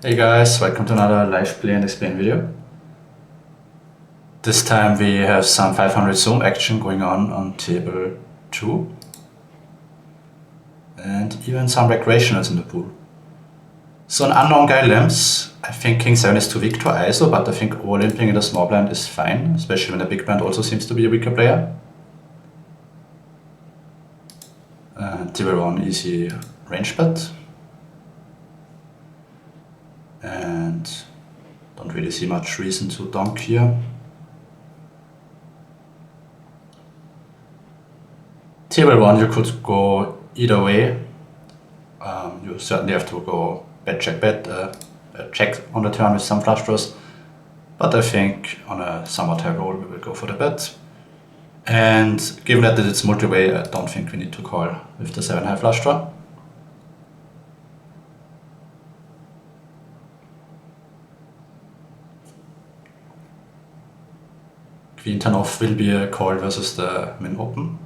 Hey guys, welcome to another live play and explain video. This time we have some 500 zoom action going on table 2 and even some recreationals in the pool. So an unknown guy limps. I think king 7 is too weak to ISO, but I think over-limping in the small blind is fine, especially when the big blind also seems to be a weaker player. Table 1 easy range bet. And don't really see much reason to donk here. Table 1 you could go either way. You certainly have to go bet, check on the turn with some flush draws. But I think on a somewhat high roll we will go for the bet. And given that it's multi-way, I don't think we need to call with the 7 high flush draw. Queen 10 off will be a call versus the min open.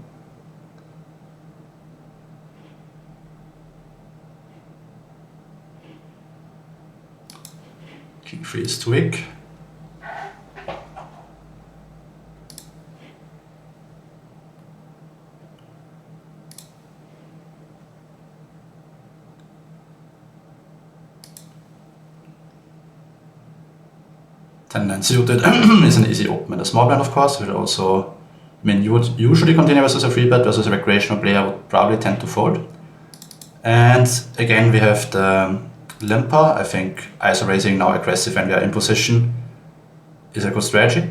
King 3 is too weak. And suited is an easy open in the small blind, of course. Will also, you would usually continue versus a free bet versus a recreational player would probably tend to fold. And again, we have the limper. I think ISO raising now aggressive when we are in position is a good strategy.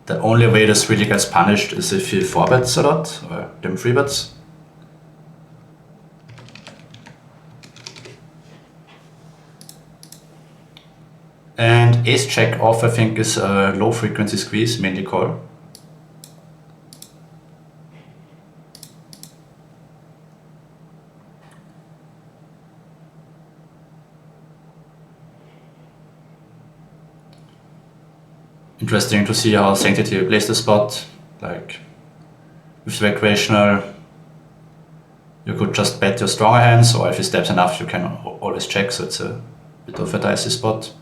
The only way this really gets punished is if he 4-bets a lot or limp 3-bets. And ace check off, I think, is a low frequency squeeze, mainly call. Interesting to see how Sanctity plays the spot. Like with recreational, you could just bet your stronger hands, or if he steps enough, you can always check. So it's a bit of a dicey spot.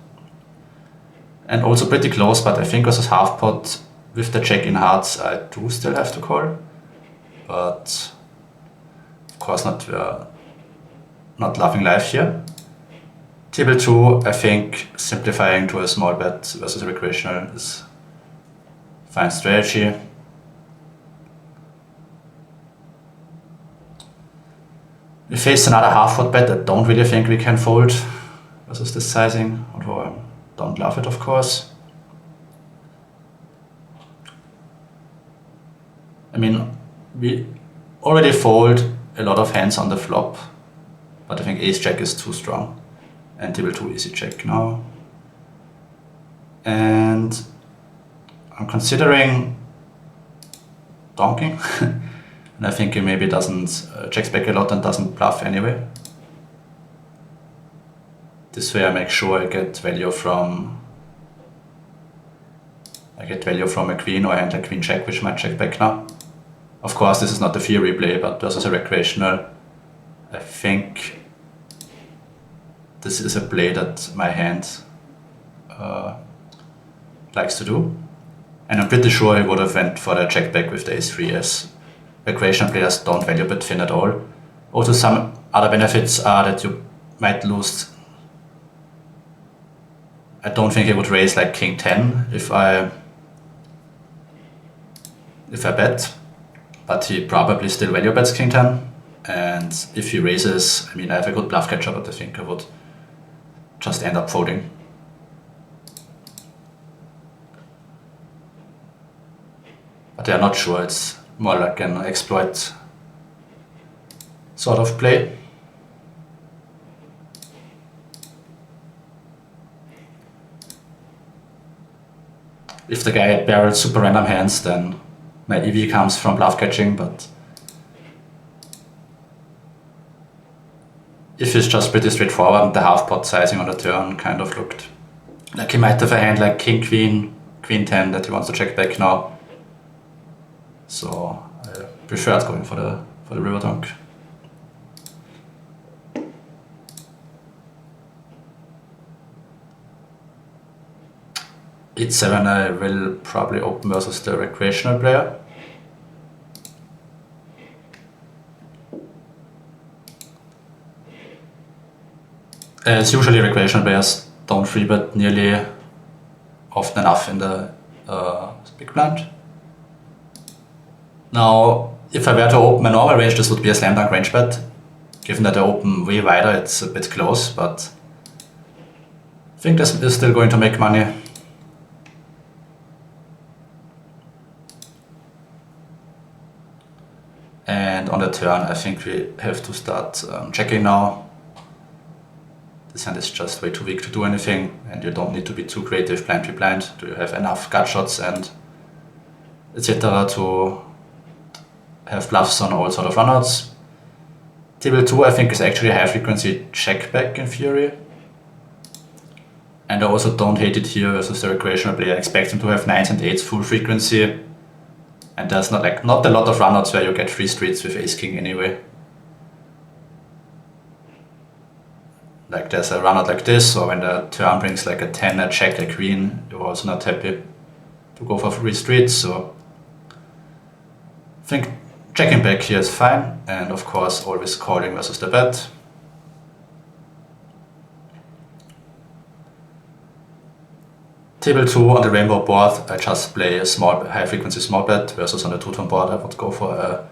And also pretty close, but I think versus half pot with the check in hearts, I do still have to call. But of course not loving life here. Table 2, I think simplifying to a small bet versus a recreational is fine strategy. We face another half pot bet. I don't really think we can fold versus this sizing, although I don't love it, of course. I mean, we already fold a lot of hands on the flop, but I think ace jack is too strong. And table 2 easy check now. And I'm considering donking. And I think he maybe doesn't checks back a lot and doesn't bluff anyway. This way I make sure I get value from a queen or a hand like queen check, which might check back now. Of course, this is not the theory play, but versus a recreational, I think this is a play that my hand likes to do. And I'm pretty sure he would have went for the check back with the ace-3, as recreational players don't value bet thin at all. Also, some other benefits are that you might lose. I don't think he would raise like king 10 if I bet, but he probably still value bets king 10. And if he raises, I mean, I have a good bluff catcher, but I think I would just end up folding. But I'm not sure, it's more like an exploit sort of play. If the guy barrels super random hands, then my EV comes from bluff catching, but if it's just pretty straightforward, the half pot sizing on the turn kind of looked like he might have a hand like king queen, queen 10 that he wants to check back now. So I preferred going for the river donk. e7 I will probably open versus the recreational player. As usually recreational players don't 3-bet nearly often enough in the big blind. Now, if I were to open a normal range, this would be a slam dunk range bet. Given that I open way wider, it's a bit close, but I think this is still going to make money. And on the turn, I think we have to start checking now. This hand is just way too weak to do anything, and you don't need to be too creative blind to blind. Do you have enough gut shots and etc. to have bluffs on all sort of runouts? Table 2 I think is actually a high frequency check back in theory. And I also don't hate it here versus the recreational player. I expect him to have 9s and 8s full frequency. And there's not a lot of runouts where you get 3 streets with ace king anyway. Like there's a runout like this, or when the turn brings like a 10, a check, a queen, you're also not happy to go for 3 streets. So I think checking back here is fine, and of course always calling versus the bet. Table 2 on the rainbow board, I just play a small high frequency small bet, versus on the two-tone board I would go for a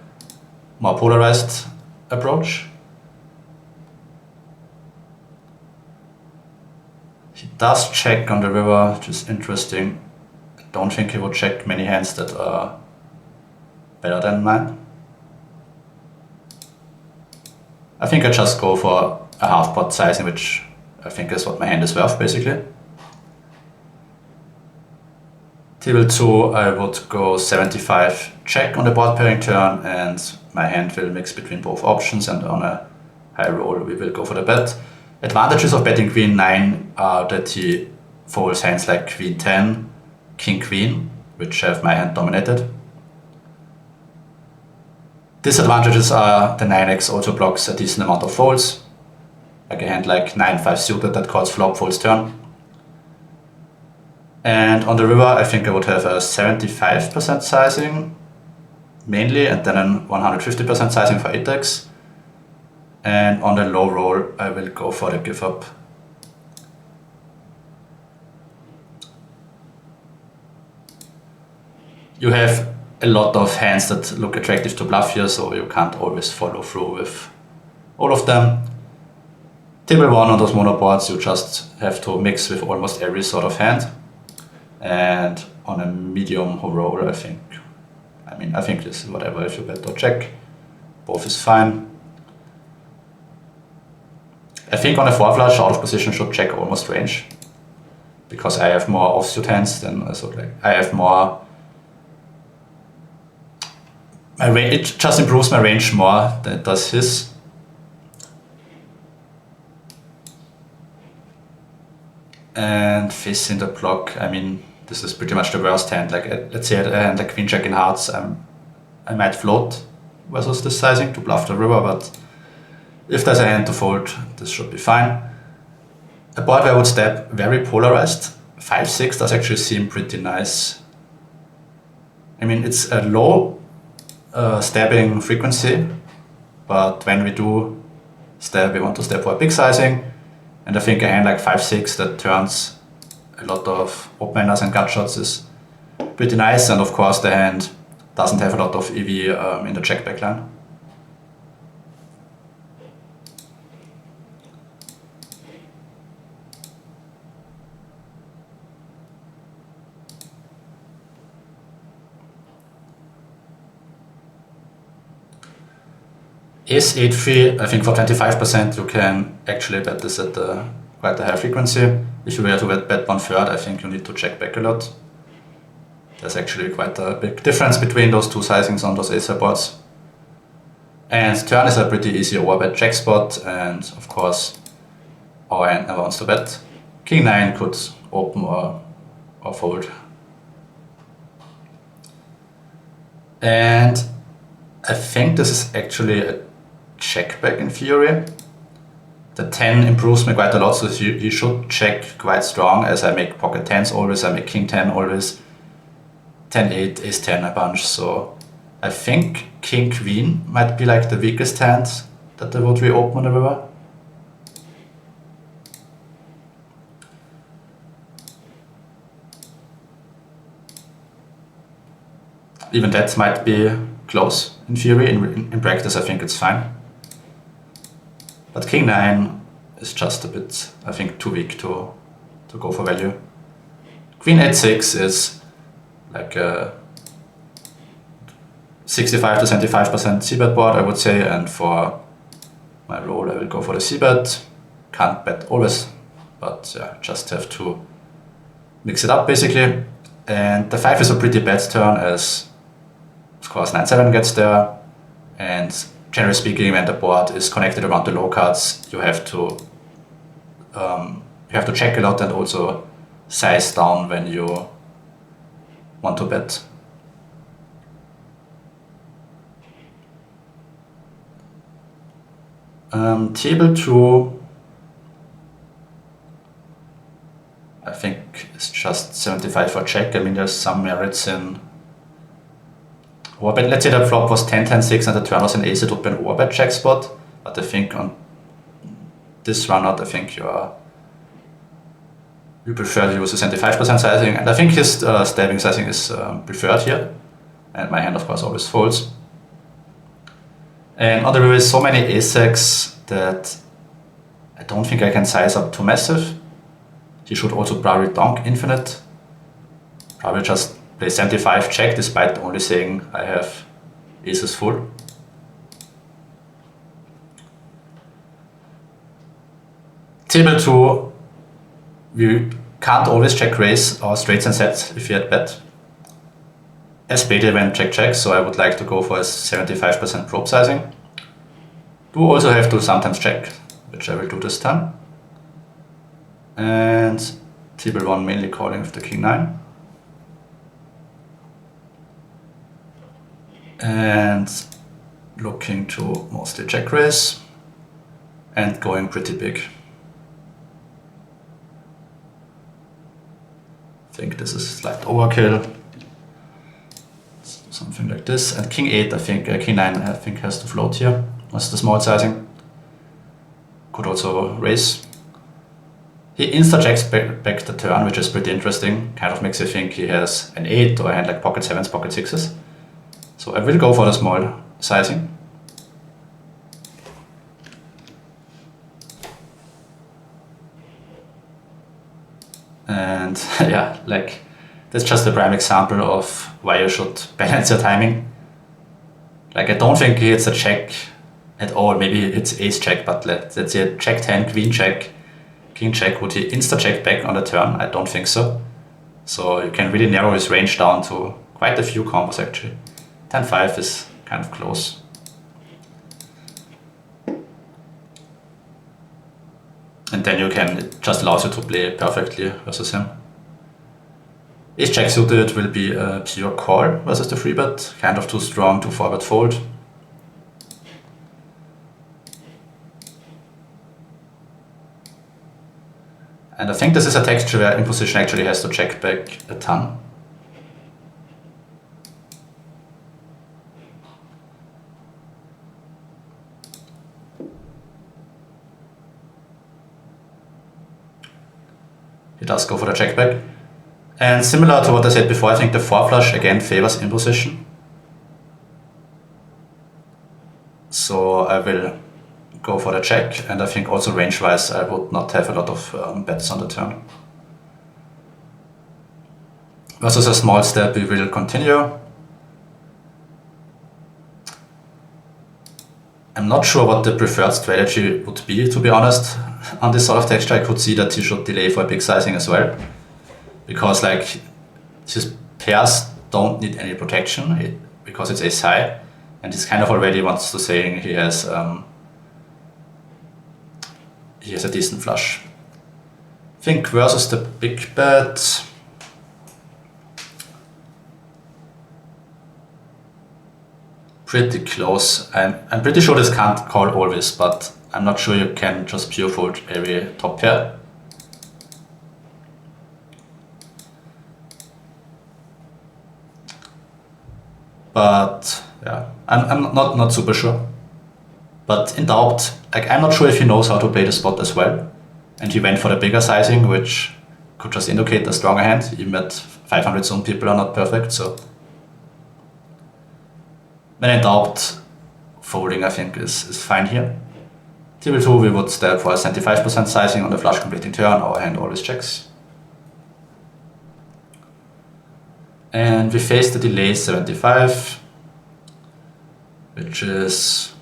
more polarized approach. He does check on the river, which is interesting. I don't think he would check many hands that are better than mine. I think I just go for a half pot sizing, which I think is what my hand is worth basically. Table 2 I would go 75 check on the board pairing turn, and my hand will mix between both options, and on a high roll we will go for the bet. Advantages of betting queen 9 are that he folds hands like queen 10, king queen, which have my hand dominated. Disadvantages are the 9x also blocks a decent amount of folds, like a hand like 9-5 suited that calls flop folds turn. And on the river I think I would have a 75% sizing mainly, and then a 150% sizing for 8x. And on the low roll I will go for the give up. You have a lot of hands that look attractive to bluff here, so you can't always follow through with all of them. Table 1 on those mono boards you just have to mix with almost every sort of hand. And on a medium roll I think this is whatever, if you bet or check, both is fine. I think on a 4 flush out of position should check almost range, because I have more offsuit hands than I have more. It just improves my range more than it does his. And face in the block, this is pretty much the worst hand. Like let's say a hand like queen jack in hearts, I might float versus this sizing to bluff the river, but if there's a hand to fold, this should be fine. A board where I would step very polarized, 5-6 does actually seem pretty nice. It's a low stabbing frequency, but when we do stab, we want to stab for a big sizing, and I think a hand like 5-6 that turns a lot of openers and gut shots is pretty nice, and of course the hand doesn't have a lot of EV in the check back line. Ace 8-3, I think for 25% you can actually bet this at quite a high frequency. If you were to bet 1/3, I think you need to check back a lot. There's actually quite a big difference between those two sizings on those ace boards. And turn is a pretty easy overbet check spot, and of course our hand never wants to bet. King 9 could open or fold. And I think this is actually a check back in theory. The 10 improves me quite a lot, so he should check quite strong, as I make pocket 10s always, I make king 10 always, 10-8, ace 10 a bunch, so I think king queen might be like the weakest hand that I would reopen on the river. Even that might be close in theory, in practice I think it's fine. But king 9 is just a bit, I think, too weak to go for value. Queen 8-6 is like a 65 to 75% c-bet board, I would say, and for my roll I will go for the c-bet. Can't bet always, but yeah, just have to mix it up basically. And the 5 is a pretty bad turn, as of course 9-7 gets there, and generally speaking, when the board is connected around the low cards, you have to check a lot and also size down when you want to bet. Table 2, I think it's just 75 for check. I mean, there's some merits in overbet. Let's say the flop was 10-10-6 and the turn was an ace, it would be an overbet check spot. But I think on this run out, I think you prefer to use a 75% sizing, and I think his stabbing sizing is preferred here. And my hand, of course, always folds. And on the river is so many ace-X that I don't think I can size up too massive. He should also probably donk infinite. Probably just play 75 check, despite only saying I have aces full. Table 2, we can't always check raise or straights and sets if you had bet. As baited went check, so I would like to go for a 75% probe sizing. Do also have to sometimes check, which I will do this time. And table 1 mainly calling with the king 9. And looking to mostly check raise and going pretty big. I think this is slight overkill. Something like this, and king 8, I think, king 9 I think has to float here, as the small sizing. Could also raise. He insta-checks back the turn, which is pretty interesting, kind of makes you think he has an 8 or a hand like pocket 7s, pocket 6s. So I will go for the small sizing. And yeah, like, that's just a prime example of why you should balance your timing. Like, I don't think he hits a check at all. Maybe it's ace check, but let's say check 10, queen check, king check. Would he insta check back on the turn? I don't think so. So you can really narrow his range down to quite a few combos actually. 10-5 is kind of close. And then you can, it just allows you to play perfectly versus him. Ace check suited will be a pure call versus the free bet, kind of too strong to forward fold. And I think this is a texture where imposition actually has to check back a ton. He does go for the check back. And similar to what I said before, I think the 4 flush again favors imposition. So I will go for the check, and I think also range-wise I would not have a lot of bets on the turn. Versus a small step, we will continue. I'm not sure what the preferred strategy would be, to be honest. On this sort of texture, I could see that he should delay for a big sizing as well. Because like his pairs don't need any protection because it's ace high, and he's kind of already wants to say he has a decent flush. I think versus the big bet, pretty close. I'm pretty sure this can't call always, but I'm not sure you can just pure fold every top pair. But yeah, I'm not super sure. But in doubt, like I'm not sure if he knows how to play the spot as well. And he went for the bigger sizing, which could just indicate a stronger hand, even at 500 zone people are not perfect. So when in doubt, folding I think is fine here. Table 2 we would step for a 75% sizing on the flush completing turn, our hand always checks. And we face the delay 75, which is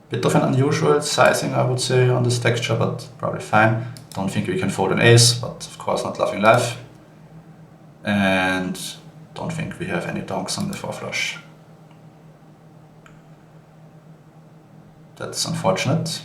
a bit of an unusual sizing I would say on this texture, but probably fine. Don't think we can fold an ace, but of course not loving life. And don't think we have any donks on the 4 flush. That's unfortunate.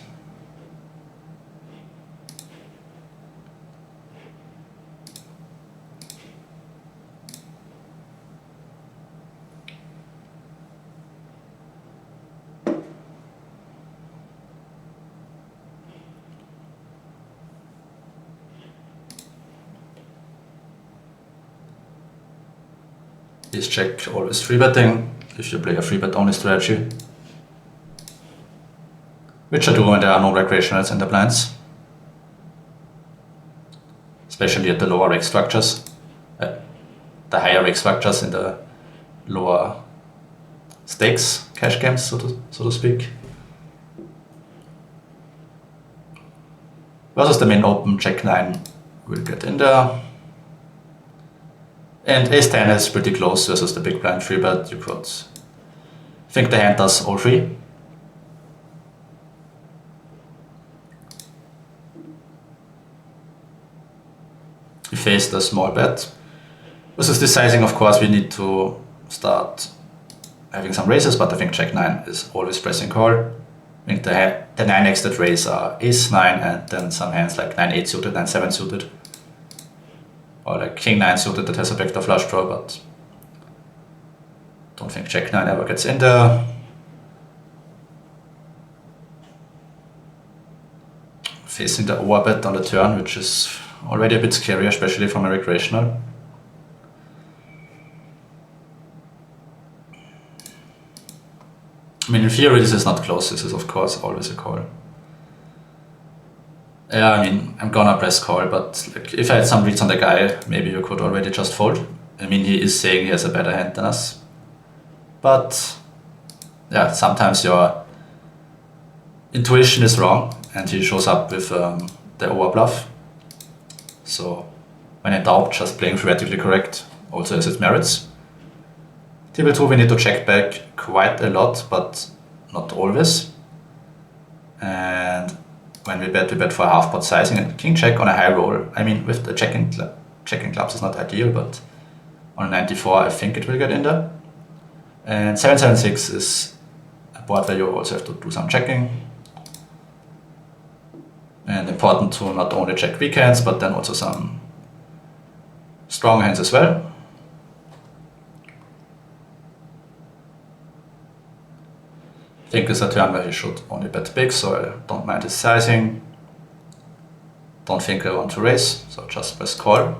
Please check always free betting if you play a free bet only strategy, which I do when there are no recreationals in the blinds, especially at the lower rake structures, the higher rake structures in the lower stakes cash games, so to speak. Versus the main open, Jack 9 will get in there. And Ace 10 is pretty close versus the big blind free bet. You could think the hand does all three. We face the small bet. Versus this sizing, of course, we need to start having some raises, but I think Jack 9 is always pressing call. I think the 9x that raise are Ace 9 and then some hands like 9-8 suited, 9-7 suited. Or like King 9 suited that has a backdoor flush draw, but don't think Jack 9 ever gets in there. Facing the overbet on the turn, which is already a bit scary, especially from a recreational. I mean, in theory this is not close, this is of course always a call. Yeah, I mean, I'm gonna press call, but like, if I had some reads on the guy, maybe you could already just fold. I mean, he is saying he has a better hand than us. But yeah, sometimes your intuition is wrong and he shows up with the overbluff. So when in doubt, just playing theoretically correct also has its merits. Table 2 we need to check back quite a lot, but not always. And when we bet for a half pot sizing and king check on a high roll. I mean, with the checking clubs is not ideal, but on a 94 I think it will get in there. And 776 is a board where you also have to do some checking. And important to not only check weak hands, but then also some strong hands as well. I think it's a turn where he should only bet big, so I don't mind his sizing. Don't think I want to raise, so just press call.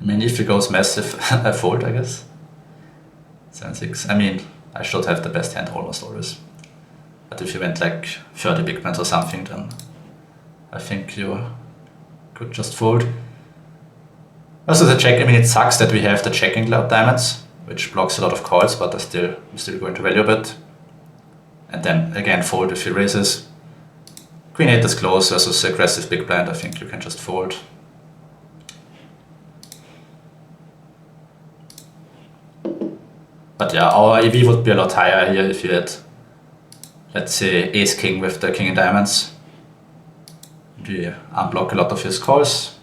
I mean, if he goes massive, I fold, I guess. 7-6. I mean, I should have the best hand almost always. But if you went like 30 big blinds or something, then I think you could just fold. Also the check, I mean, it sucks that we have the checking club diamonds, which blocks a lot of calls, but I'm still going to value bet. And then again fold if he raises. Queen 8 is close versus aggressive big blind, I think you can just fold. But yeah, our EV would be a lot higher here if you had, let's say, ace king with the king in diamonds. We unblock a lot of his calls.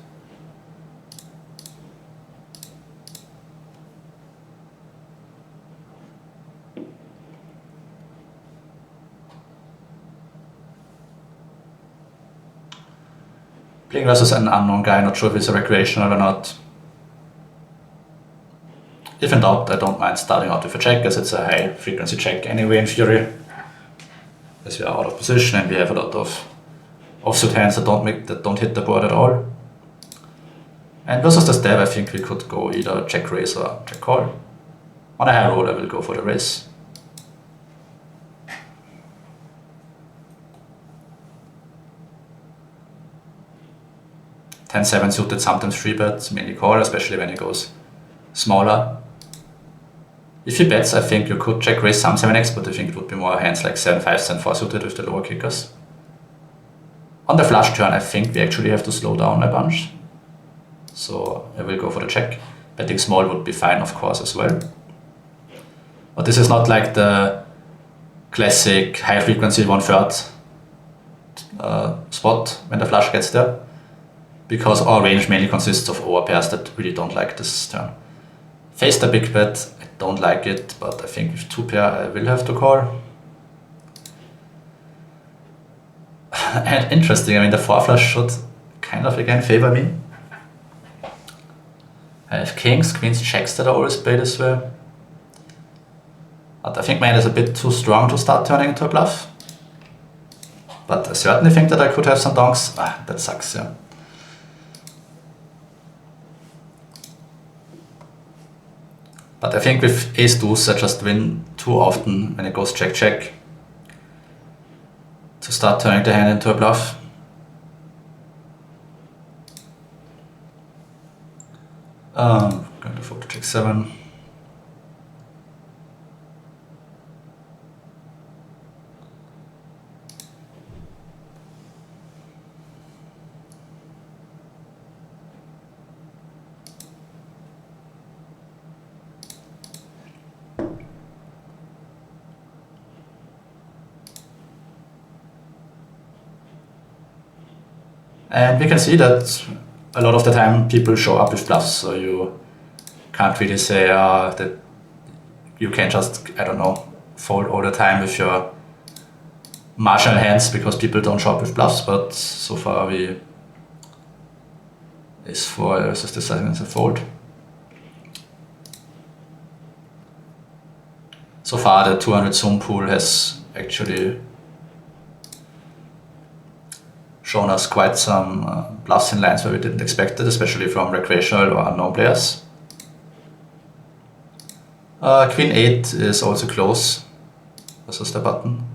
Playing versus an unknown guy, not sure if it's a recreational or not. If in doubt, I don't mind starting out with a check, as it's a high frequency check anyway in theory, as we are out of position and we have a lot of offsuit hands that don't hit the board at all. And versus the stab, I think we could go either check raise or check call. On a high roll, I will go for the raise. Ten-7 suited sometimes 3-bet, mainly call, especially when he goes smaller. If he bets, I think you could check raise some 7x, but I think it would be more hands like 7-5, 7-4 suited with the lower kickers. On the flush turn, I think we actually have to slow down a bunch. So I will go for the check. Betting small would be fine, of course, as well. But this is not like the classic high frequency 1/3 spot when the flush gets there, because our range mainly consists of overpairs that really don't like this turn. Face the big bet, I don't like it, but I think with 2-pair I will have to call. And interesting, I mean the 4 flush should kind of again favor me. I have kings, queens, checks that I always play this way. But I think my hand is a bit too strong to start turning into a bluff. But I certainly think that I could have some donks. That sucks, yeah. But I think with ace deuce I just win too often when it goes check check to start turning the hand into a bluff. Going to fold to check 7. And we can see that a lot of the time people show up with bluffs, so you can't really say that you can just, I don't know, fold all the time with your marginal hands because people don't show up with bluffs, but so far ace 4 is deciding as a fold. So far the 200 zoom pool has actually shown us quite some bluffs in lines where we didn't expect it, especially from recreational or unknown players. Queen 8 is also close versus the button.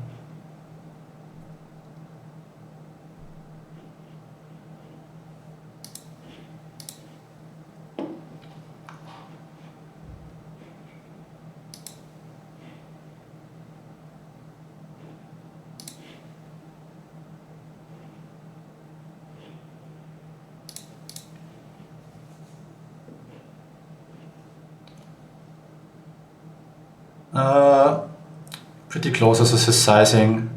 Pretty close as his sizing.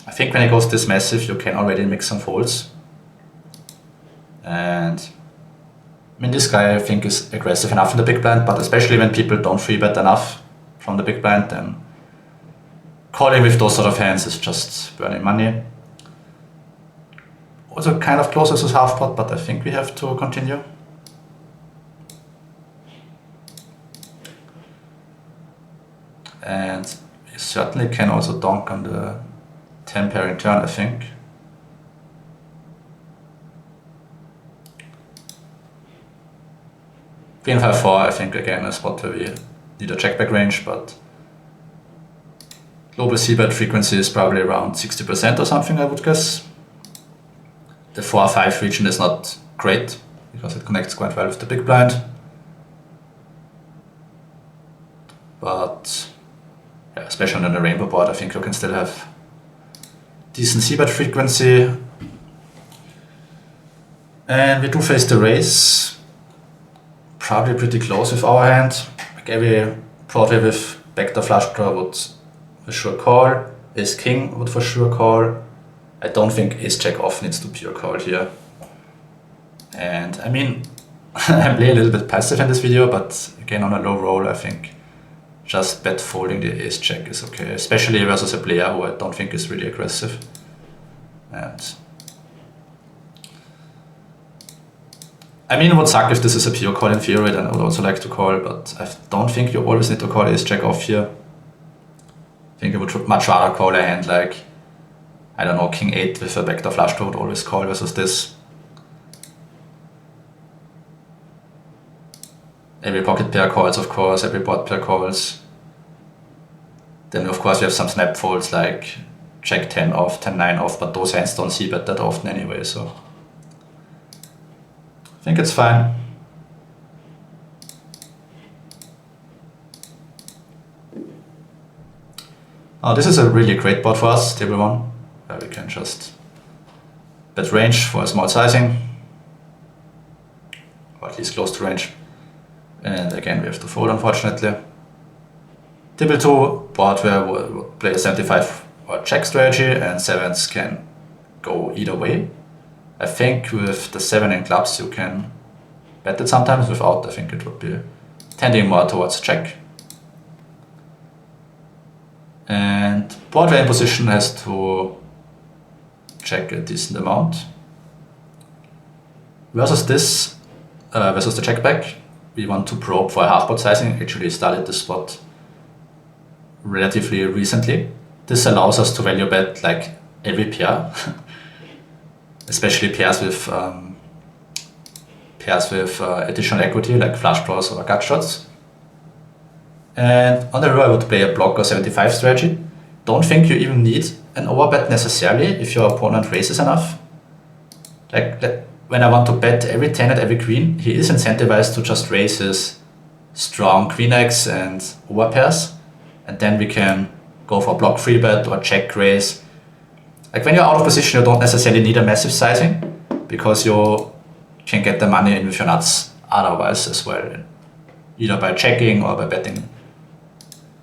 I think when it goes this massive, you can already mix some folds. And I mean, this guy I think is aggressive enough in the big blind, but especially when people don't free bet enough from the big blind, then calling with those sort of hands is just burning money. Also kind of close as his half pot, but I think we have to continue. And you certainly can also donk on the 10 pairing turn, I think. Queen 5-4, I think again a spot where we need a check back range, but global c-bet frequency is probably around 60% or something, I would guess. The 4-5 region is not great because it connects quite well with the big blind. But yeah, especially on the rainbow board, I think you can still have decent c-bet frequency. And we do face the raise. Probably pretty close with our hand. Like every broadway with backdoor flush draw would for sure call. Ace king would for sure call. I don't think ace jack off needs to pure call here. And I mean, I'm playing a little bit passive in this video, but again on a low roll, I think just bet folding the ace jack is okay, especially versus a player who I don't think is really aggressive. And I mean, it would suck if this is a pure call in theory, then I would also like to call, but I don't think you always need to call ace jack off here. I think I would much rather call a hand like, I don't know, king 8 with a backdoor flush draw would always call versus this. Every pocket pair calls, of course, every board pair calls. Then of course we have some snap folds like jack 10 off, 10 9 off, but those hands don't see bet that often anyway, so I think it's fine. Oh, this is a really great board for us, table 1, where we can just bet range for a small sizing, or at least close to range. And again we have to fold, unfortunately. Table 2, board where we'll play a 75 or check strategy, and 7s can go either way. I think with the 7 in clubs you can bet it sometimes, without I think it would be tending more towards check. And board where in position has to check a decent amount. Versus this, versus the check back, we want to probe for a half pot sizing. Actually started this spot relatively recently. This allows us to value bet like every pair, especially pairs with additional equity like flush draws or gut shots. And on the river I would play a block or 75 strategy. Don't think you even need an overbet necessarily if your opponent raises enough. Like when I want to bet every 10 at every queen, he is incentivized to just raise his strong queen X and overpairs, and then we can go for block free bet or check raise. Like when you're out of position, you don't necessarily need a massive sizing, because you can get the money in with your nuts otherwise as well, either by checking or by betting.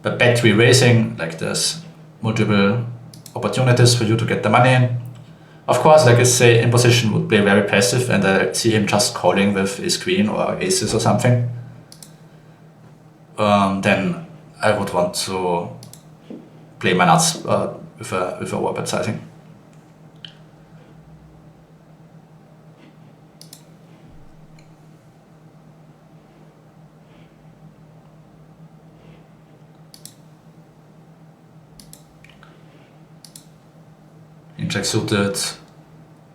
But bet re-raising, like there's multiple opportunities for you to get the money in. Of course, like I say, in position would play very passive, and I see him just calling with ace queen or aces or something. Then I would want to play my nuts with a overbet sizing. In jack suited,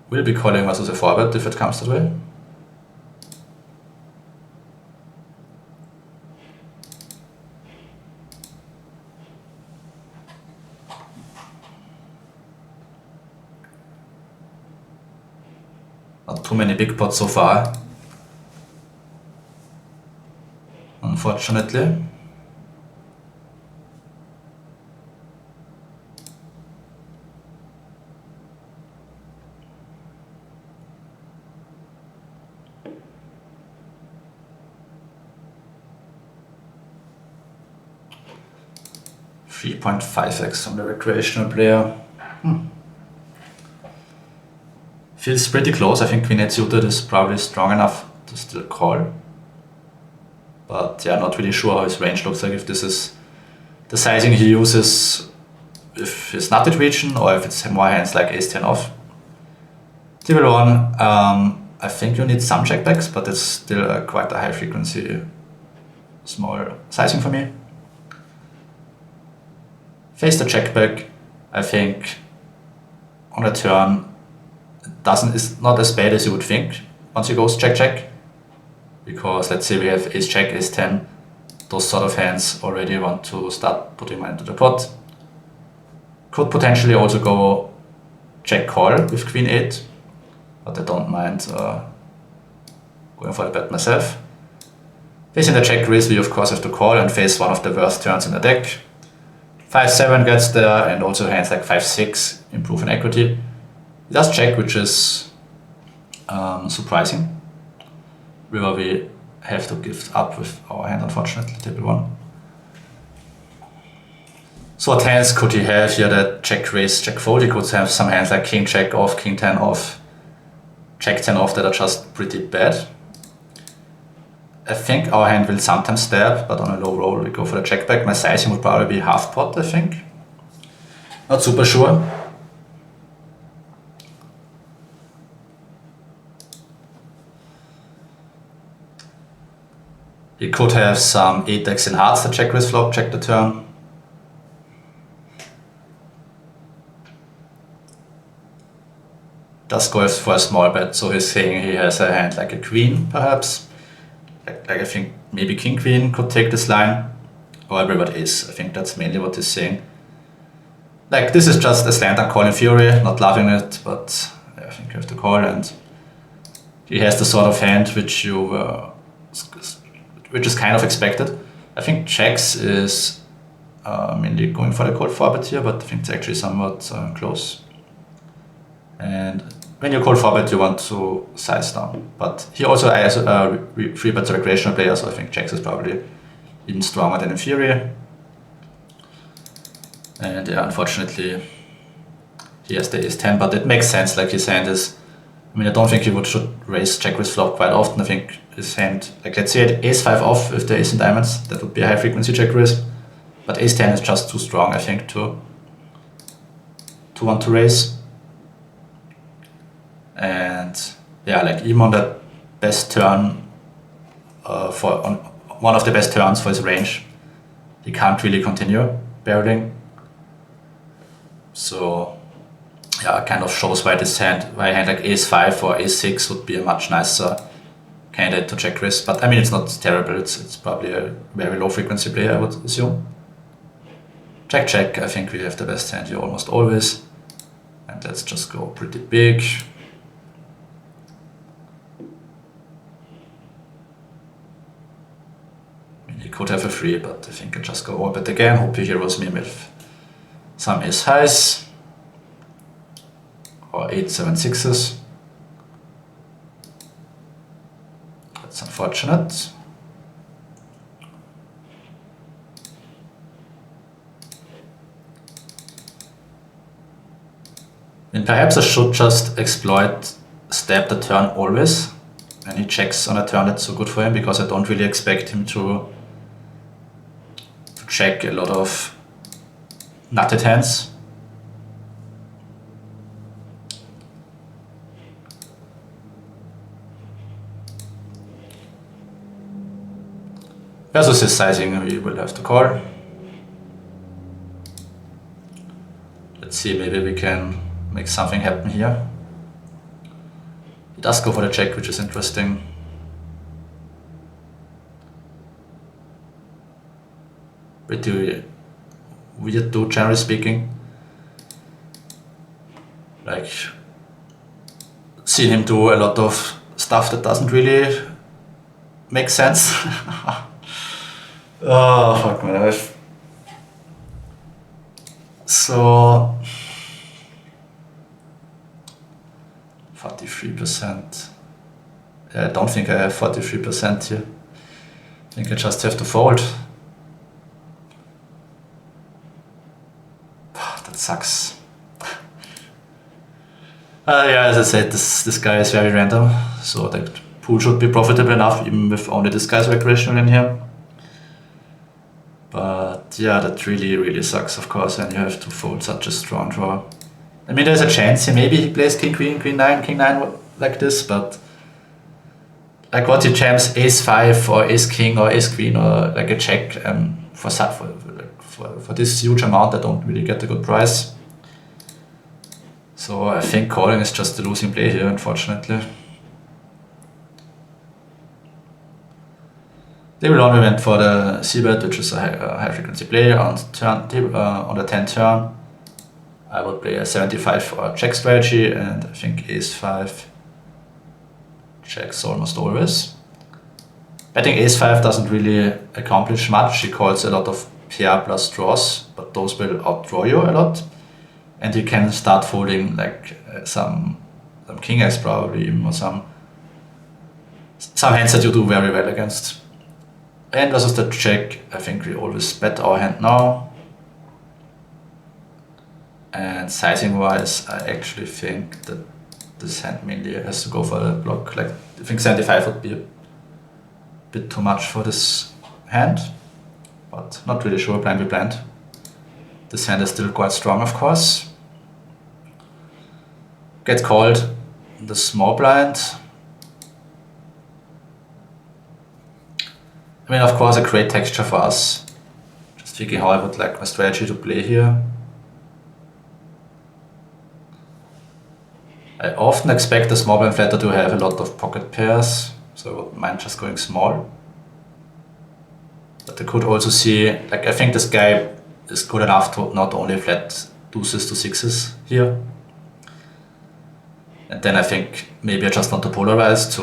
will be calling versus a 4-bet if it comes that way. Not too many big pots so far, unfortunately. .5x on the recreational player. Feels pretty close. I think queen 8 suited is probably strong enough to still call. But yeah, not really sure how his range looks like, if this is the sizing he uses if his nutted region or if it's more hands like ace 10 off. Table 1, I think you need some checkbacks, but it's still quite a high frequency small sizing for me. Face the check back. I think on the turn is not as bad as you would think once he goes check check, because let's say we have ace jack, ace 10, those sort of hands already want to start putting money into the pot. Could potentially also go check call with queen 8, but I don't mind going for the bet myself. Facing the check raise, we of course have to call and face one of the worst turns in the deck. 5-7 gets there, and also hands like 5-6 improve in equity. He does check, which is surprising. River we have to give up with our hand, unfortunately, table 1. So what hands could he have here that check raise, check fold? He could have some hands like king check off, king 10 off, jack 10 off that are just pretty bad. I think our hand will sometimes stab, but on a low roll we go for the check back. My sizing would probably be half pot, I think. Not super sure. He could have some 8x in hearts to check with flop, check the turn. Does go for a small bet, so he's saying he has a hand like a queen, perhaps. Like I think maybe king queen could take this line, or a river ace. I think that's mainly what he's saying. Like this is just a slant I'm calling fury, not loving it, but I think you have to call, and he has the sort of hand which is kind of expected. I think checks is mainly going for the cold 4-bet here, but I think it's actually somewhat close. And when you call 4-bet, you want to size down. But he also has 3-bet recreational player, so I think checks is probably even stronger than in Fury. And yeah, unfortunately, he has the ace-10, but it makes sense. Like his hand is, I mean, I don't think he should raise check with flop quite often. I think his hand, like let's say ace-5 off with the ace in diamonds, that would be a high frequency check raise. But ace-10 is just too strong, I think, to want to raise. And yeah, like even on the best turn, on one of the best turns for his range, he can't really continue barreling. So yeah, it kind of shows why this hand, why a hand like ace-5 or ace-6 would be a much nicer candidate to check raise. But I mean, it's not terrible. It's probably a very low frequency player, I would assume. Check, check. I think we have the best hand here almost always. And let's just go pretty big. He could have a 3, but I think I just go all bet again. Hope he heroes me with some ace highs or 8-7-6s. That's unfortunate. And perhaps I should just exploit stab the turn always, and he checks on a turn that's so good for him, because I don't really expect him to check a lot of nutted hands. Versus his sizing, we will have to call. Let's see, maybe we can make something happen here. He does go for the check, which is interesting. Pretty weird though, generally speaking. Like, seen him do a lot of stuff that doesn't really make sense. Oh, fuck my life. So 43%. Yeah, I don't think I have 43% here. I think I just have to fold. That sucks. Yeah, as I said, this guy is very random, so the pool should be profitable enough even with only this guy's recreational in here. But yeah, that really sucks, of course, and you have to fold such a strong draw. I mean, there's a chance maybe he plays king queen, queen 9, king 9 like this, but like what he jams ace-5 or ace-king or ace-queen or like a check, for this huge amount I don't really get a good price. So I think calling is just a losing play here, unfortunately. Table only went for the c-bet, which is a high frequency play. On the 10 turn, I would play a 75 for a check strategy, and I think ace-5 checks almost always. Betting ace-5 doesn't really accomplish much. He calls a lot of pair plus draws, but those will outdraw you a lot. And you can start folding like some king x probably, or some hands that you do very well against. And versus the check, I think we always bet our hand now. And sizing wise, I actually think that this hand mainly has to go for the block. Like, I think 75 would be a bit too much for this hand, but not really sure, blind be blind. This hand is still quite strong, of course. Gets called the small blind. I mean, of course, a great texture for us. Just thinking how I would like my strategy to play here. I often expect the small blind flatter to have a lot of pocket pairs, so I wouldn't mind just going small. But I could also see, like, I think this guy is good enough to not only flat deuces to sixes here. And then I think maybe I just want to polarize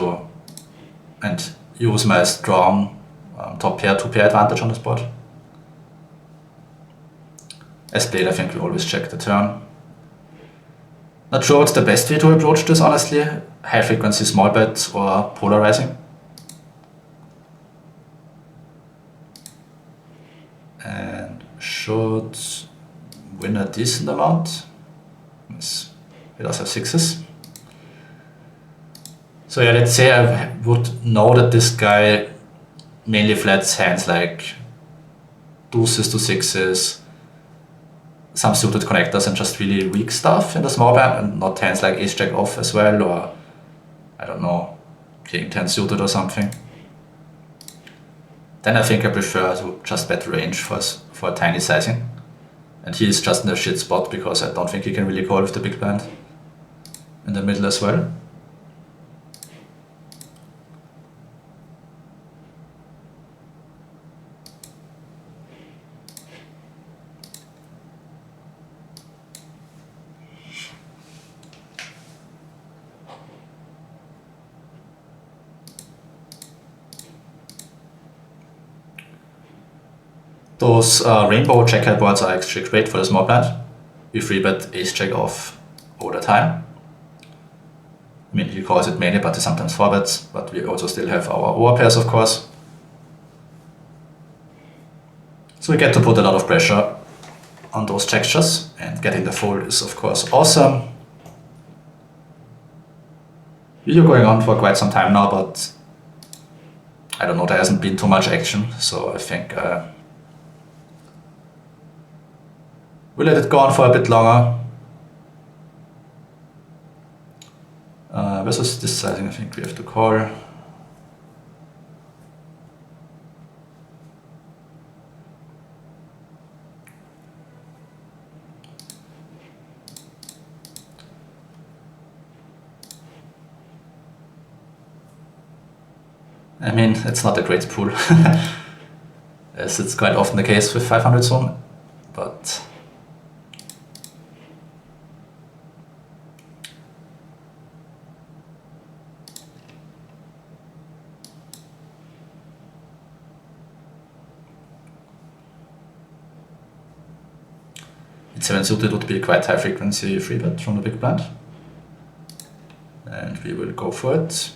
and use my strong top pair, two pair advantage on this board. As played, I think we always check the turn. Not sure what's the best way to approach this, honestly. High frequency small bet or polarizing. And should win a decent amount. Yes, he does have sixes. So yeah, let's say I would know that this guy mainly flats hands like deuces to sixes, some suited connectors and just really weak stuff in the small blind, and not hands like ace jack off as well, or I don't know, king 10 suited or something. Then I think I prefer to just bet range for a tiny sizing. And he is just in a shit spot because I don't think he can really call with the big blind in the middle as well. Those rainbow check boards are actually great for the small blind. We free bet ace jack off all the time. I mean, he calls it mainly, but he sometimes four bets, but we also still have our overpairs, of course. So we get to put a lot of pressure on those textures, and getting the fold is of course awesome. Video going on for quite some time now, but I don't know, there hasn't been too much action, so I think we'll let it go on for a bit longer. Versus this sizing, I think we have to call. I mean, it's not a great pool, as it's quite often the case with 500 zone, but it's 7 suited would be a quite high frequency free bet from the big blind, and we will go for it.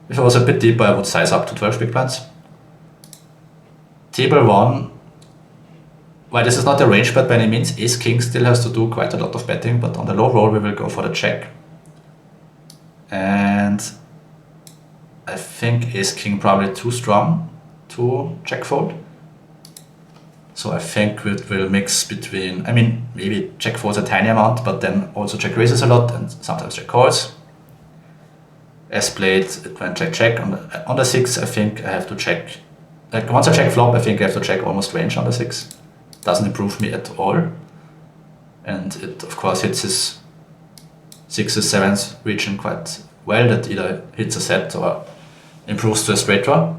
If I was a bit deeper, I would size up to 12 big blinds. Table 1, while this is not a range bet by any means, ace king still has to do quite a lot of betting, but on the low roll we will go for the check. And I think ace king probably too strong to check fold. So I think it will mix between, I mean, maybe check folds a tiny amount, but then also check raises a lot and sometimes check calls. As played, it went check check. On the 6, I think I have to check. Like once I check flop, I think I have to check almost range on the 6. Doesn't improve me at all. And it of course hits his 6s, 7s region quite well. That either hits a set or improves to a straight draw.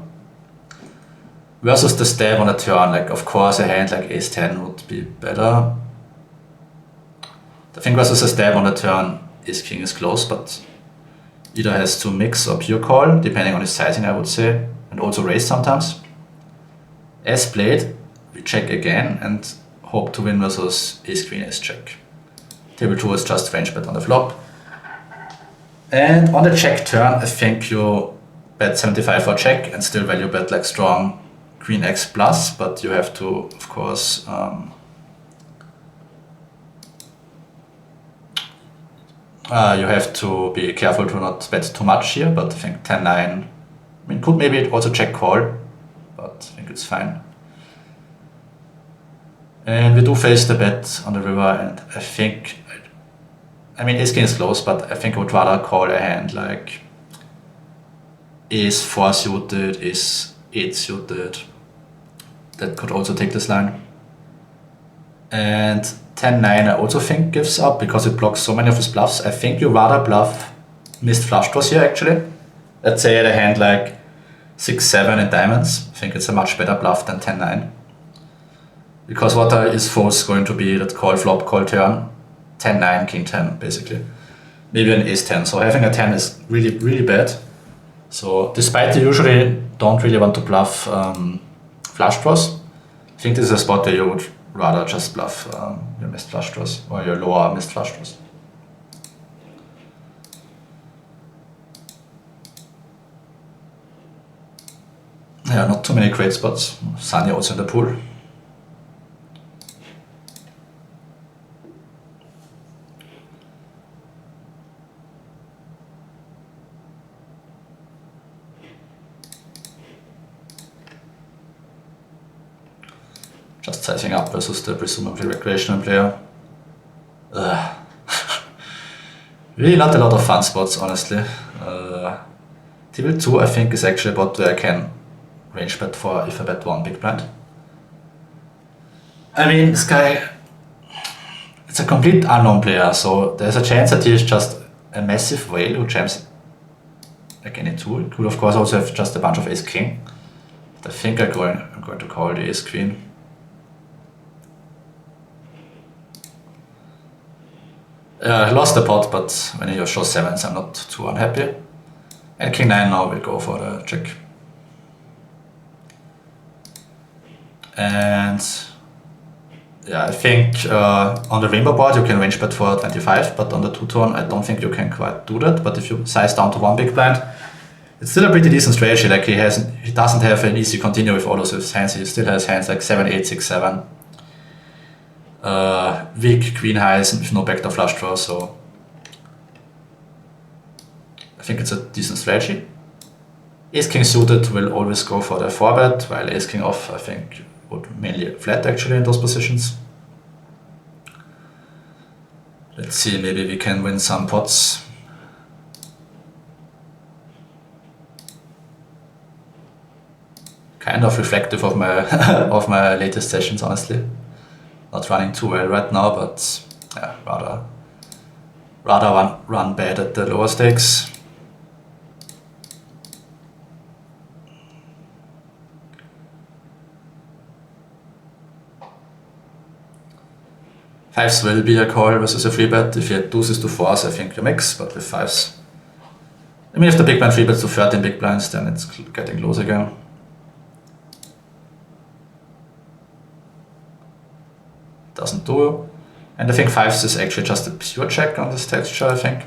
Versus the stab on a turn, like of course a hand like ace 10 would be better. I think versus a stab on the turn, ace king is close, but either has to mix or pure call, depending on his sizing, I would say, and also raise sometimes. As played, we check again and hope to win versus ace queen ace check. Table 2 is just range bet on the flop. And on the check turn, I think you bet 75 for check and still value bet like strong queen x plus, but you have to, of course, you have to be careful to not bet too much here, but I think 10-9, I mean, could maybe also check call, but I think it's fine. And we do face the bet on the river, and I think, I mean, ace king is close, but I think I would rather call a hand like ace 4 suited, ace 8 suited. That could also take this line. And 10-9 I also think gives up because it blocks so many of his bluffs. I think you rather bluff missed flush draws here actually. Let's say at a hand like 6-7 in diamonds. I think it's a much better bluff than 10-9. Because what is force going to be that call flop, call turn, 10-9, king 10 basically. Maybe an ace 10. So having a 10 is really, really bad. So despite you usually don't really want to bluff flush draws, I think this is a spot where you would rather just bluff your missed flush draws or your lower missed flush draws. Yeah, not too many great spots. Sunny also in the pool. Just sizing up versus the presumably recreational player. Really not a lot of fun spots, honestly. Table 2 I think is actually a bot where I can range bet for if I bet 1 big blind. I mean, this guy, it's a complete unknown player, so there's a chance that he is just a massive whale who jams like any tool. It could of course also have just a bunch of ace king. But I think I'm going to call the ace queen. I lost the pot, but when he shows 7s I'm not too unhappy. And king 9 now will go for the check. And yeah, I think on the rainbow board you can range bet for 25, but on the two-tone I don't think you can quite do that. But if you size down to 1 big blind, it's still a pretty decent strategy. Like he doesn't have an easy continue with all of his hands. He still has hands like 7, 8, 6, 7. Weak queen highs with no backdoor flush draw, so I think it's a decent strategy. Ace king suited will always go for the 4-bet, while ace king off I think would mainly flat actually in those positions. Let's see, maybe we can win some pots. Kind of reflective of my of my latest sessions, honestly. Not running too well right now, but yeah, rather run bad at the lower stakes. Fives will be a call versus a free bet. If you had deuces to fours, I think you mix, but with fives, I mean, if the big blind free bets to 13 big blinds, then it's getting close again. Doesn't do. And I think fives is actually just a pure check on this texture, I think.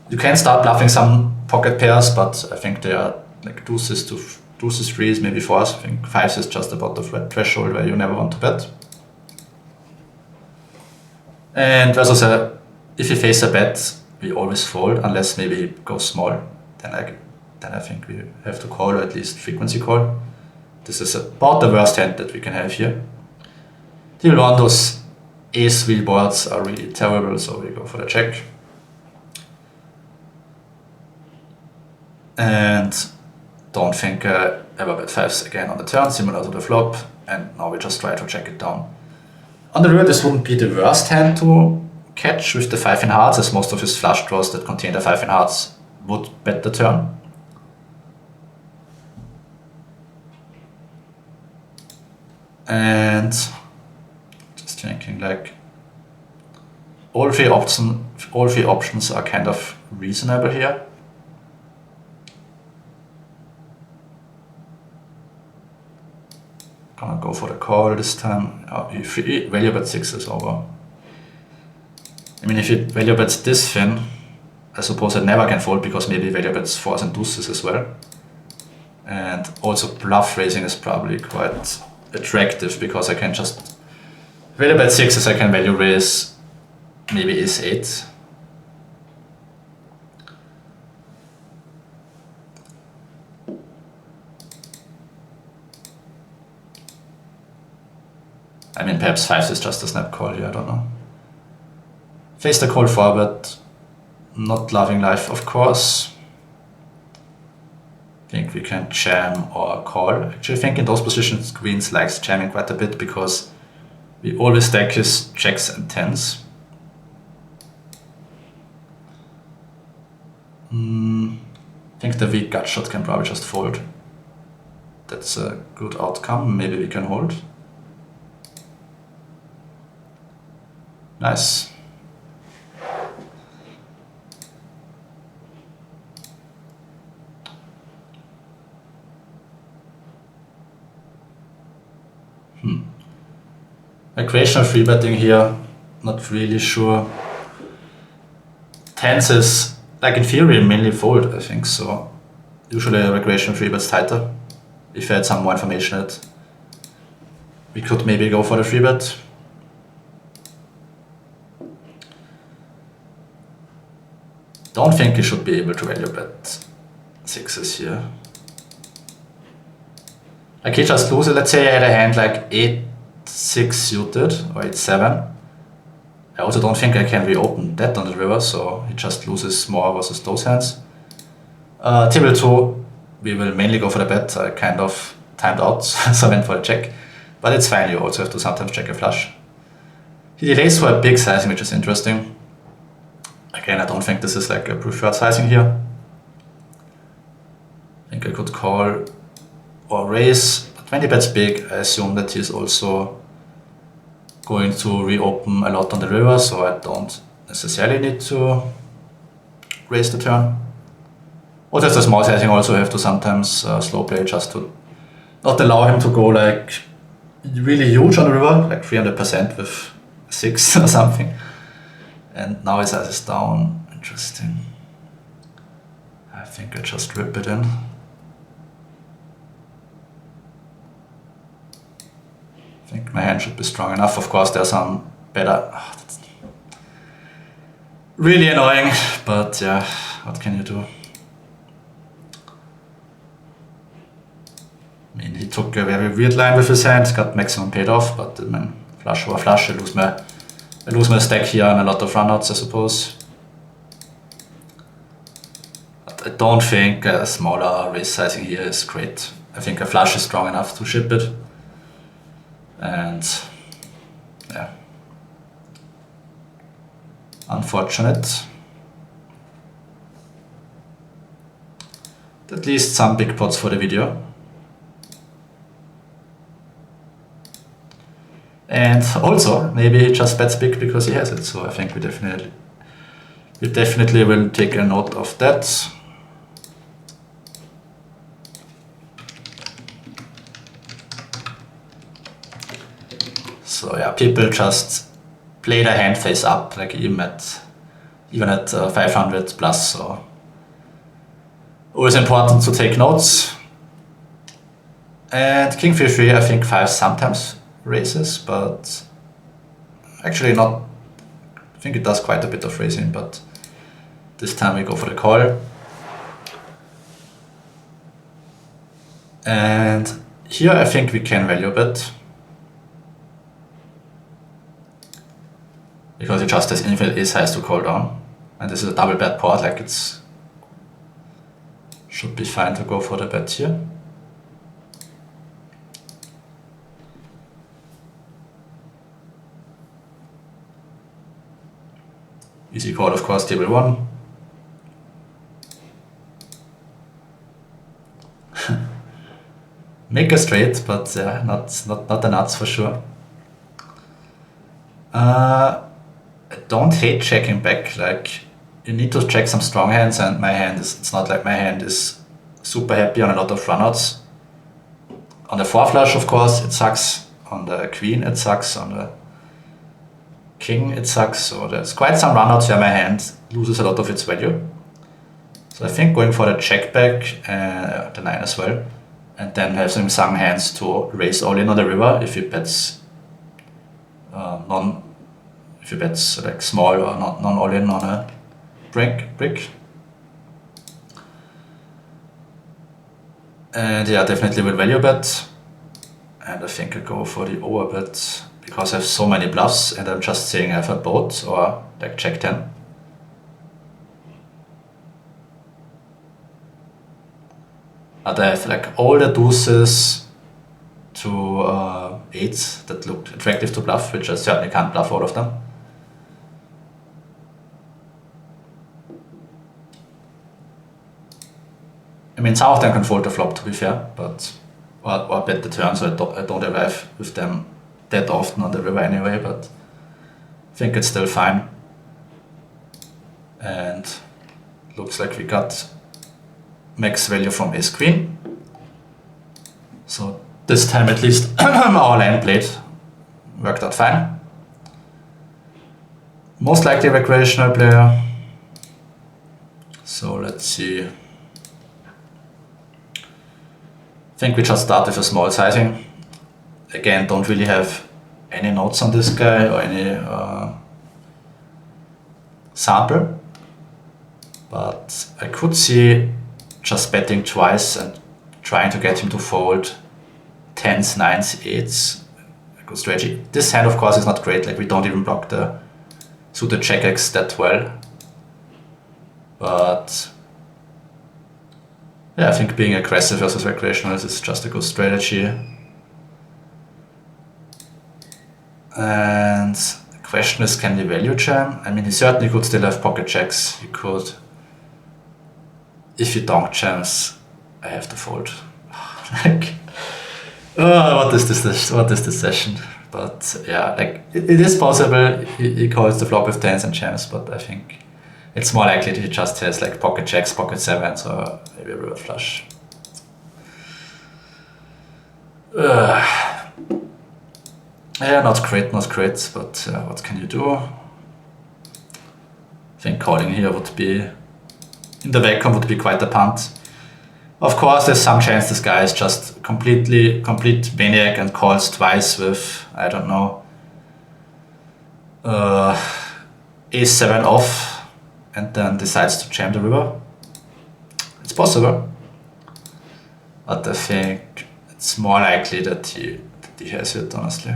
You can start bluffing some pocket pairs, but I think they are like deuces to deuces, threes, maybe fours. I think fives is just about the threshold where you never want to bet. And versus if you face a bet, we always fold unless maybe he goes small. Then I think we have to call, or at least frequency call. This is about the worst hand that we can have here. Table 1, those ace wheel boards are really terrible, so we go for the check. And don't think ever bet fives again on the turn, similar to the flop. And now we just try to check it down. On the river, this wouldn't be the worst hand to catch with the 5 in hearts, as most of his flush draws that contain the 5 in hearts would bet the turn. And just thinking like all three options are kind of reasonable here. Gonna go for the call this time. If you value bet 6 is over. I mean, if you value bets this thin, I suppose I never can fold because maybe value bets 4s and deuces as well. And also bluff raising is probably quite attractive because I can just value bet 6s, I can value raise maybe ace 8. I mean, perhaps 5s is just a snap call here, I don't know. Face the call forward, not loving life, of course. I think think we can jam or call. Actually, I think in those positions, queens likes jamming quite a bit because we always stack his jacks and tens. I think the weak gut shot can probably just fold. That's a good outcome. Maybe we can hold. Nice. Recreational free betting here, not really sure. Tens is, like in theory, mainly fold, I think, so usually a recreational free bet's tighter. If I had some more information on it, we could maybe go for the free bet. Don't think he should be able to value bet sixes here. Like he just loses, let's say I had a hand like 8-6 suited or 8-7. I also don't think I can reopen that on the river, so he just loses more versus those hands. Table 2, we will mainly go for the bet. I kind of timed out, so I went for a check. But it's fine, you also have to sometimes check a flush. He delays for a big sizing, which is interesting. Again, I don't think this is like a preferred sizing here. I think I could call or raise. 20 bets big, I assume that he's also going to reopen a lot on the river, so I don't necessarily need to raise the turn. Or just a small sizing, also have to sometimes slow play just to not allow him to go like really huge on the river, like 300% with 6 or something. And now his size is down. Interesting. I think I just rip it in. I think my hand should be strong enough. Of course, there's some better. Oh, that's really annoying, but yeah, what can you do? I mean, he took a very weird line with his hand, got maximum paid off, but I mean, flush over flush, I lose my stack here and a lot of runouts, I suppose. But I don't think a smaller raise sizing here is great. I think a flush is strong enough to ship it. And yeah, unfortunate. At least some big pots for the video. And also, maybe he just bets big because he has it. So I think we definitely will take a note of that. So yeah, people just play their hand face up, like even at 500 plus. So always important to take notes. And king 3-3, I think 5 sometimes raises, but actually not. I think it does quite a bit of raising, but this time we go for the call. And here I think we can value bet, because it just has infinite ace highs to call down, and this is a double bet pot, like it's should be fine to go for the bet here. Easy call, of course, table 1. Make a straight, but not the nuts for sure. I don't hate checking back, like you need to check some strong hands, and my hand is, it's not like my hand is super happy on a lot of runouts. On the 4 flush, of course, it sucks. On the queen, it sucks. On the king, it sucks. So there's quite some runouts where my hand loses a lot of its value. So I think going for the check back, the 9 as well, and then having some hands to raise all in on the river if he bets if he bets like small or non all in on a brick. And yeah, definitely will value bet. And I think I go for the overbet because I have so many bluffs, and I'm just saying I have a boat or like check 10. But I have like all the deuces to eights that look attractive to bluff, which I certainly can't bluff all of them. I mean, some of them can fold the flop, to be fair, but or bet the turn, so I don't arrive with them that often on the river anyway, but I think it's still fine. And looks like we got max value from ace queen. So this time at least our line played worked out fine. Most likely recreational player. So let's see. I think we just start with a small sizing. Again, don't really have any notes on this guy or any sample, but I could see just betting twice and trying to get him to fold 10s, 9s, 8s. A good strategy. This hand, of course, is not great. Like, we don't even block the suited check X that well, but yeah, I think being aggressive versus recreational is just a good strategy. And the question is, can he value jam? I mean, he certainly could still have pocket jacks. He could. If he donk jams, I have to fold. Like, what is this? What is this session? But yeah, like it is possible. He calls the flop with tens and jams, but I think it's more likely that he just has like pocket jacks, pocket sevens, or maybe a river flush. Yeah, not great, but what can you do? I think calling here would be, in the vacuum, would be quite a punt. Of course, there's some chance this guy is just complete maniac and calls twice with, I don't know, ace-7 off, and then decides to jam the river. It's possible, but I think it's more likely that he has it, honestly.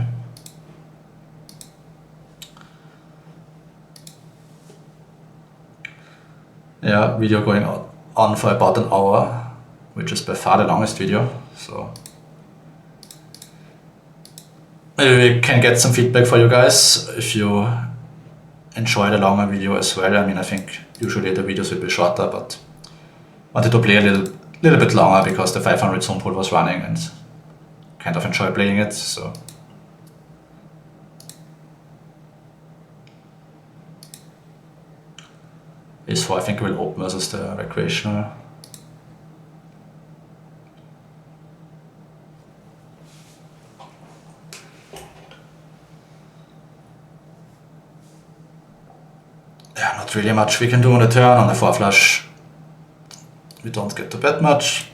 Yeah, video going on for about an hour, which is by far the longest video, so maybe we can get some feedback for you guys if you enjoy the longer video as well. I mean, I think usually the videos will be shorter, but wanted to play a little bit longer because the 500 zone pool was running and kind of enjoy playing it, so. Ace-4 I think will open versus the recreational. Yeah, not really much we can do on the turn. On the 4 flush we don't get to bet much.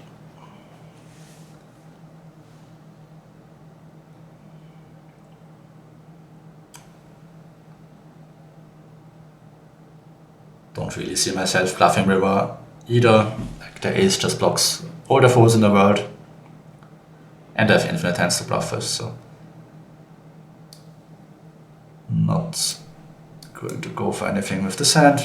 Don't really see myself bluffing river either. Like, the ace just blocks all the folds in the world, and I have infinite hands to bluff with, so not going to go for anything with this hand.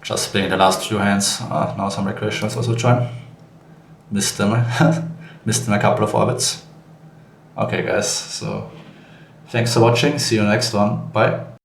Just playing the last few hands. Now some recreationals also join. Missed them. Missed them a couple of orbits. Okay guys, so thanks for watching. See you next one. Bye.